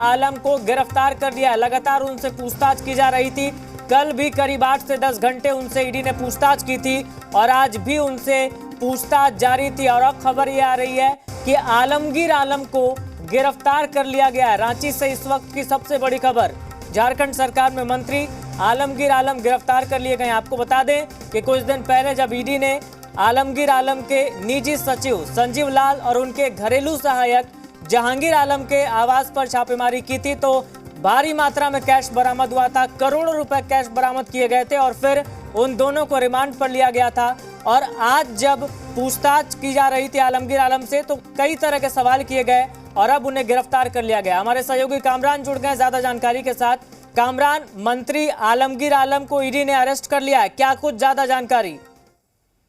आलम को गिरफ्तार कर लिया। लगातार उनसे पूछताछ की जा रही थी। कल भी करीब 8 से 10 घंटे उनसे ईडी ने पूछताछ की थी और आज भी उनसे पूछताछ जारी थी। और अब खबर ये आ रही है कि आलमगीर आलम को गिरफ्तार कर लिया गया है। रांची से इस वक्त की सबसे बड़ी खबर, झारखंड सरकार में मंत्री आलमगीर आलम गिरफ्तार कर लिए गए। आपको बता दें कि कुछ दिन पहले जब ईडी ने आलमगीर आलम के निजी सचिव संजीव लाल और उनके घरेलू सहायक जहांगीर आलम के आवास पर छापेमारी की थी तो भारी मात्रा में कैश बरामद हुआ था। करोड़ों रुपए कैश बरामद किए गए थे और फिर उन दोनों को रिमांड पर लिया गया था। और आज जब पूछताछ की जा रही थी आलमगीर आलम से तो कई तरह के सवाल किए गए और अब उन्हें गिरफ्तार कर लिया गया। हमारे सहयोगी कामरान जुड़ गए ज्यादा जानकारी के साथ। कामरान, मंत्री आलमगीर आलम को ईडी ने अरेस्ट कर लिया है, क्या कुछ ज्यादा जानकारी?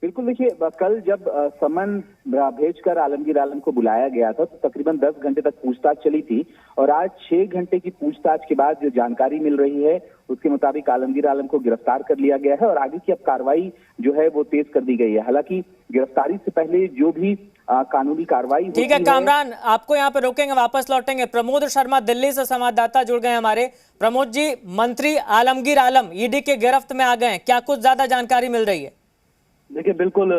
बिल्कुल, देखिए कल जब समन भेजकर आलमगीर आलम को बुलाया गया था तो तकरीबन 10 घंटे तक पूछताछ चली थी और आज 6 घंटे की पूछताछ के बाद जो जानकारी मिल रही है उसके मुताबिक आलमगीर आलम को गिरफ्तार कर लिया गया है और आगे की अब कार्रवाई जो है वो तेज कर दी गई है। हालांकि गिरफ्तारी से पहले जो भी कानूनी कार्रवाई ठीक है कामरान, आपको यहाँ पे रोकेंगे, वापस लौटेंगे। प्रमोद शर्मा दिल्ली से संवाददाता जुड़ गए हमारे। प्रमोद जी, मंत्री आलमगीर आलम ईडी के गिरफ्त में आ गए, क्या कुछ ज्यादा जानकारी मिल रही है? देखिए, बिल्कुल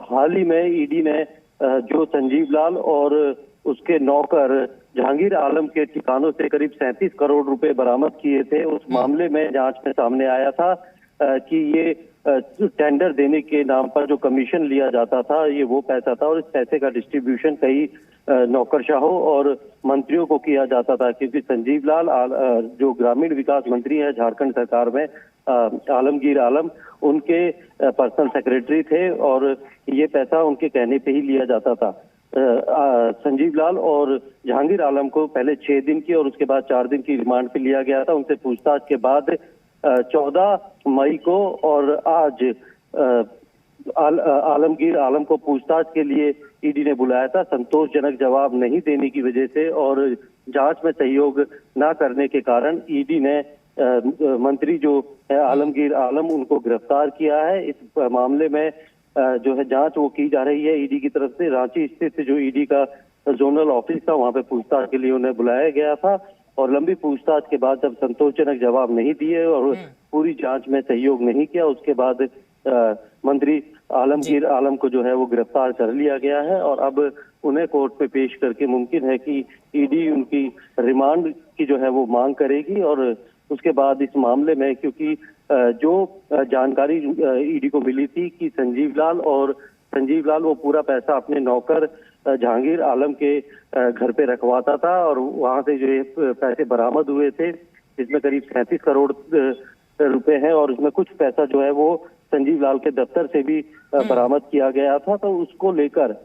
हाल ही में ईडी ने जो संजीव लाल और उसके नौकर जहांगीर आलम के ठिकानों से करीब 37 करोड़ रुपए बरामद किए थे। उस मामले में जांच में सामने आया था कि ये टेंडर देने के नाम पर जो कमीशन लिया जाता था ये वो पैसा था और इस पैसे का डिस्ट्रीब्यूशन कई नौकरशाहों और मंत्रियों को किया जाता था, क्योंकि संजीव लाल जो ग्रामीण विकास मंत्री है झारखंड सरकार में, आलमगीर आलम उनके पर्सनल सेक्रेटरी थे और ये पैसा उनके कहने पे ही लिया जाता था। संजीव लाल और जहांगीर आलम को पहले 6 दिन की और उसके बाद 4 दिन की रिमांड पे लिया गया था। उनसे पूछताछ के बाद 14 मई को और आज आलमगीर आलम को पूछताछ के लिए ईडी ने बुलाया था। संतोषजनक जवाब नहीं देने की वजह से और जांच में सहयोग न करने के कारण ईडी ने मंत्री जो है आलमगीर आलम उनको गिरफ्तार किया है। इस मामले में जो है जांच वो की जा रही है ईडी की तरफ से। रांची स्थित जो ईडी का जोनल ऑफिस था वहां पे पूछताछ के लिए उन्हें बुलाया गया था और लंबी पूछताछ के बाद जब संतोषजनक जवाब नहीं दिए और पूरी जांच में सहयोग नहीं किया उसके बाद मंत्री आलमगीर आलम को जो है वो गिरफ्तार कर लिया गया है और अब उन्हें कोर्ट पे पेश करके मुमकिन है कि ईडी उनकी रिमांड की जो है वो मांग करेगी। और उसके बाद इस मामले में क्योंकि जो जानकारी ईडी को मिली थी कि संजीव लाल वो पूरा पैसा अपने नौकर जहांगीर आलम के घर पे रखवाता था और वहां से जो ये पैसे बरामद हुए थे इसमें करीब 37 करोड़ रुपए हैं और उसमें कुछ पैसा जो है वो संजीव लाल के दफ्तर से भी बरामद किया गया था। तो उसको लेकर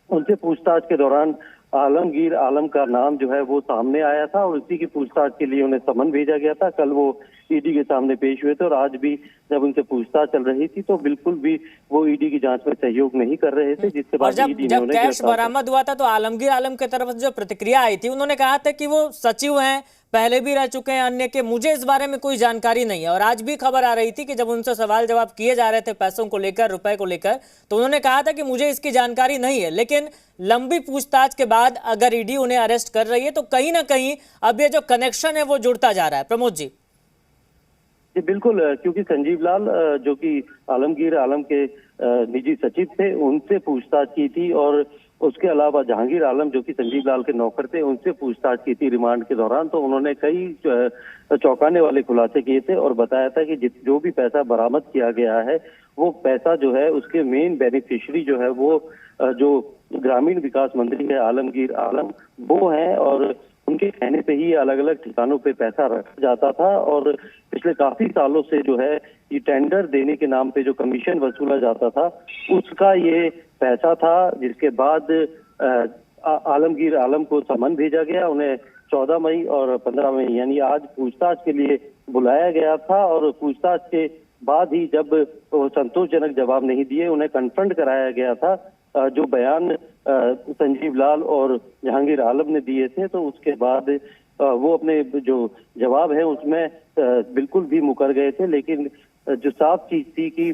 उनसे पूछताछ के दौरान आलमगीर आलम का नाम जो है वो सामने आया था और उसी की पूछताछ के लिए उन्हें समन भेजा गया था। कल वो ईडी के सामने पेश हुए थे और आज भी जब उनसे पूछताछ चल रही थी तो बिल्कुल भी वो ईडी की जांच में सहयोग नहीं कर रहे थे, जिसके बाद जब कैश बरामद हुआ था तो आलमगीर आलम की तरफ से जो प्रतिक्रिया आई थी उन्होंने कहा था कि वो सचिव हैं, पहले भी रह चुके हैं अन्य के, मुझे इस बारे में कोई जानकारी नहीं है। और आज भी खबर आ रही थी कि जब उनसे सवाल जवाब किए जा रहे थे पैसों को लेकर, रुपए को लेकर, तो उन्होंने कहा था कि मुझे इसकी जानकारी नहीं है। लेकिन लंबी पूछताछ के बाद अगर ईडी उन्हें अरेस्ट कर रही है तो कहीं ना कहीं अब ये जो कनेक्शन है वो जुड़ता जा रहा है। प्रमोद जी। जी बिल्कुल, क्योंकि संजीव लाल जो कि आलमगीर आलम के निजी सचिव थे उनसे पूछताछ की थी और उसके अलावा जहांगीर आलम जो कि संजीव लाल के नौकर थे उनसे पूछताछ की थी रिमांड के दौरान। तो उन्होंने कई चौंकाने वाले खुलासे किए थे और बताया था कि जो भी पैसा बरामद किया गया है वो पैसा जो है उसके मेन बेनिफिशियरी जो है वो जो ग्रामीण विकास मंत्री है आलमगीर आलम वो है और उनके कहने पे ही अलग अलग ठिकानों पे पैसा रखा जाता था। और पिछले काफी सालों से जो है ये टेंडर देने के नाम पे जो कमीशन वसूला जाता था उसका ये पैसा था, जिसके बाद आलमगीर आलम को समन भेजा गया। उन्हें 14 मई और 15 मई यानी आज पूछताछ के लिए बुलाया गया था और पूछताछ के बाद ही जब वो संतोषजनक जवाब नहीं दिए उन्हें कन्फ्रंट कराया गया था। जो बयान संजीव लाल और जहांगीर आलम ने दिए थे तो उसके बाद वो अपने जो जवाब है उसमें बिल्कुल भी मुकर गए थे। लेकिन जो साफ चीज थी कि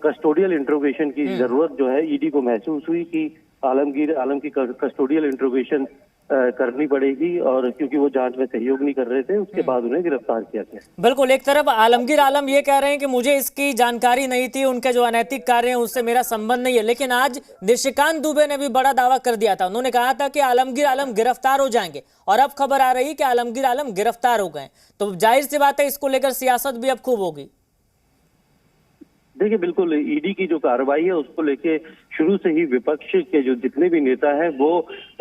कस्टोडियल इंट्रोगेशन की जरूरत जो है ईडी को महसूस हुई कि आलमगीर आलम की कस्टोडियल इंट्रोगेशन करनी पड़ेगी, और क्योंकि वो जांच में सहयोग नहीं कर रहे थे, उसके बाद उन्हें गिरफ्तार किया गया। बिल्कुल, एक तरफ आलमगीर आलम ये कह रहे हैं कि मुझे इसकी जानकारी नहीं थी, उनके जो अनैतिक कार्य हैं उससे मेरा संबंध नहीं है, लेकिन आज निशिकांत दुबे ने भी बड़ा दावा कर दिया था। उन्होंने कहा था कि आलमगीर आलम गिरफ्तार हो जाएंगे, और अब खबर आ रही है कि आलमगीर आलम गिरफ्तार हो गए। तो जाहिर सी बात है, इसको लेकर सियासत भी अब खूब होगी। देखिए, बिल्कुल ईडी की जो कार्रवाई है उसको लेके शुरू से ही विपक्ष के जो जितने भी नेता हैं वो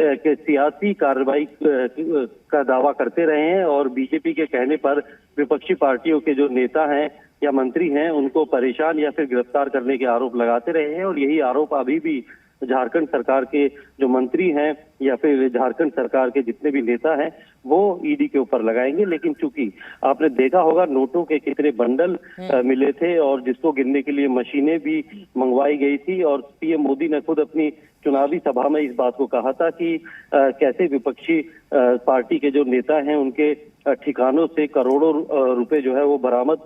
के सियासी कार्रवाई का दावा करते रहे हैं, और बीजेपी के कहने पर विपक्षी पार्टियों के जो नेता हैं या मंत्री हैं उनको परेशान या फिर गिरफ्तार करने के आरोप लगाते रहे हैं, और यही आरोप अभी भी झारखंड सरकार के जो मंत्री हैं या फिर झारखंड सरकार के जितने भी नेता हैं वो ईडी के ऊपर लगाएंगे। लेकिन चूंकि आपने देखा होगा नोटों के कितने बंडल मिले थे, और जिसको गिनने के लिए मशीनें भी मंगवाई गई थी, और पीएम मोदी ने खुद अपनी चुनावी सभा में इस बात को कहा था कि कैसे विपक्षी पार्टी के जो नेता हैं उनके ठिकानों से करोड़ों रुपए जो है वो बरामद